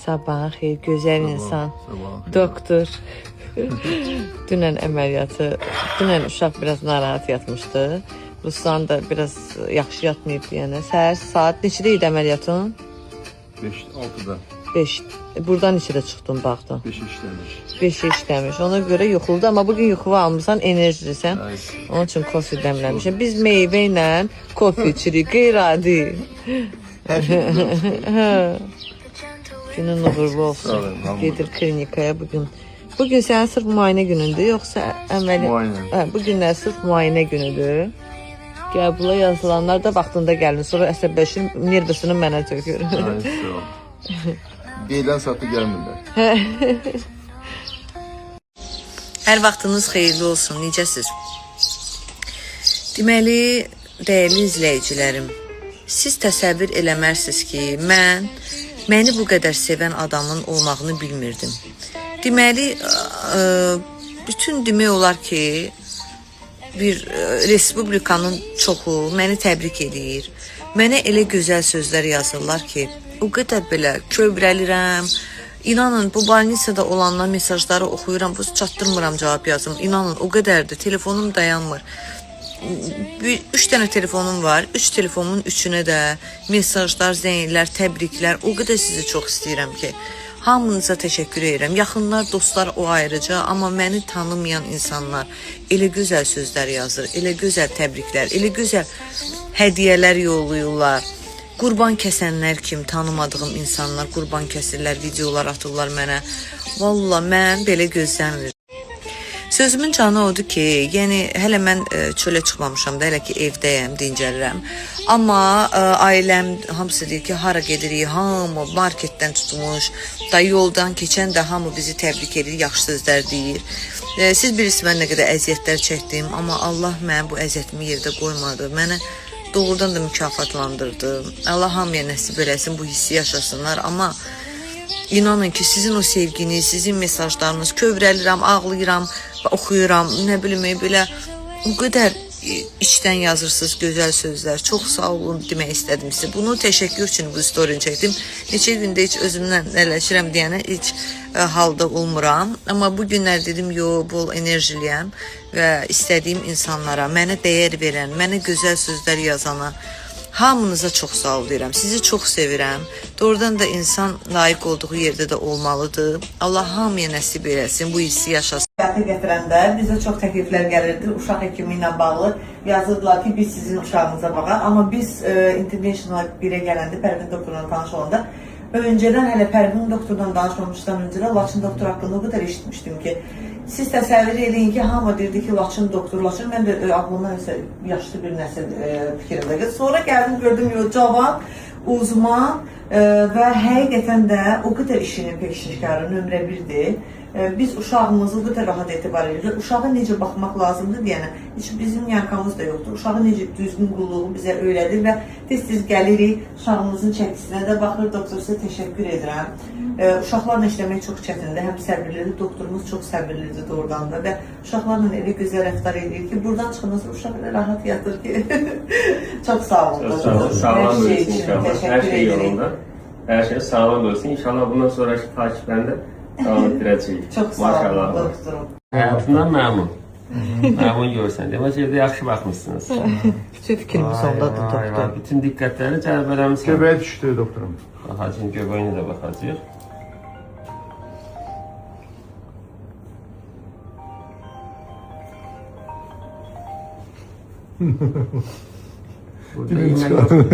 Sabahın xeyir, gözəl insan. Doktor. Dünən əməliyyatı, dünən uşaq biraz narahat yatmışdı. Ruslan da biraz yaxşı yatmayıb deyənə. Səhər saat neçədə idi əməliyyatın? 5-6'da. 5. Buradan neçədə çıxdın, baxdın? 5 işlemiş. 5 işləmiş. Ona görə yuxuldu, amma bugün yuxu almısan, enerjilisən. Onun üçün kofe dəmləmişəm. Biz meyvə ilə kofe içirik, qeyri-adi. Her şey güzel. Günün uğurlu olsun. Gedir klinikaya bugün. Bugün sənin sırf müayinə günündür, yoxsa Müayinə. Bugünlər sırf müayinə günüdür. Qəbula yazılanlar da vaxtında gəlin, sonra əsəbləşir, nervəsini mənə tökür. Deyilən saatı gəlmirlər. Hər vaxtınız xeyirli olsun, necəsiz? Deməli, dəyərli izləyicilərim, siz təsəvvür eləmərsiniz ki, məni bu qədər sevən adamın olmağını bilmirdim. Deməli, bütün demək olar ki, bir respublikanın çoxu məni təbrik edir. Mənə elə gözəl sözlər yazırlar ki, o qədər belə kövrəlirəm. İnanın, bu balnisada olanlar mesajları oxuyuram, bu çatdırmıram cavab yazım. İnanın, o qədərdir, telefonum dayanmır. 3 dənə telefonum var, 3 telefonumun 3-ünə də mesajlar, zənglər, təbriklər, o qədər sizi çox istəyirəm ki, hamınıza təşəkkür edirəm. Yaxınlar, dostlar o ayrıca, amma məni tanımayan insanlar elə gözəl sözlər yazır, elə gözəl təbriklər, elə gözəl hədiyyələr yollayırlar. Qurban kəsənlər kim, tanımadığım insanlar qurban kəsirlər, videolar atırlar mənə. Vallahi mən belə gözləmirdim. Sözümün canı odur ki, yəni hələ mən çölə çıxmamışam da, hələ ki evdəyəm, dincəlirəm. Amma ailəm hamısı deyir ki, hara gedirik, hamı marketdən tutmuş, da yoldan keçən də hamı bizi təbrik edir, yaxşı sözlər deyir. Siz bilirsiniz mən nə qədər əziyyətlər çəkdim, amma Allah mənə bu əziyyətimi yerdə qoymadı. Mənə doğrudan da mükafatlandırdı. Allah hamıya nəsib eləsin, bu hissi yaşasınlar, amma inanın ki, sizin o sevginiz, sizin mesajlarınız, kövrəlirəm, ağlayıram, oxuyuram, nə bilim, belə o qədər içdən yazırsınız gözəl sözlər. Çox sağ olun demək istədim sizə. Bunu təşəkkür üçün bu storyini çəkdim. Neçə gündə heç özümdən ələşirəm deyənə heç halda olmuram. Amma bu günlər dedim, bol enerjiliyəm və istədiyim insanlara, mənə dəyər verən, mənə gözəl sözlər yazana, hamınıza çox sağ ol deyirəm. Sizi çox sevirəm. Doğrudan da insan layiq olduğu yerdə də olmalıdır. Allah hamıya nəsib eləsin, bu hissi yaşasın. Həyata gətirəndə bizə çox təkliflər gəlirdi. Uşaq həkimi ilə bağlı yazırdılar ki, biz sizin uşağınıza baxaq. Amma biz International 1-ə gələndə, Pərvin doktorla tanış olanda, öncədən hələ Pərvin doktordan danışmamışdan öncə Laçın doktor haqqında o qədər eşitmişdim ki, siz təsəvvür edin ki, hamı deyirdi ki, Laçın doktor, Laçın. Mən də ağlımdan yaşlı bir nəsil fikrimdə. Sonra gəldim, gördüm, cavan, uzman və həqiqətən də o qədər işinin peşkarı nömrə 1-dir. Biz uşağımızı o qədər rahat etibar edirik. Uşağa necə baxmaq lazımdır deyənə, heç bizim yankamız da yoxdur. Uşağı necə düzgün qulluğu bizə öyrədir və tez-tez gəlirik, uşağımızın çəkisinə də baxır. Doktor, sizə təşəkkür edirəm. Uşaqlarla işləmək çox çətindir, həm səbirlidir, doktorumuz çox səbirlidir doğrudan da və uşaqlarla elə gözəl rəftar edir ki, buradan çıxınızda uşaq elə rahat yatır ki. Çox sağ olun. Sağlam olsun inşallah, hər şey yolunda, hər şey sağlam olsun. İnşallah bundan sonraki takiplərində davam etdirəcəyik. Çox sağ olun doktorum. Həyatından məmnun. Məmnun görsən, demək evdə yaxşı baxmışsınız. Bütün fikrimiz ondadır doktor. Bütün diqqətləri cəlb eləmişsiniz. Göbəyə düşdü doktorum. Baxacağım, göbəyinə də baxacağıq. Burada iğne yoxdur.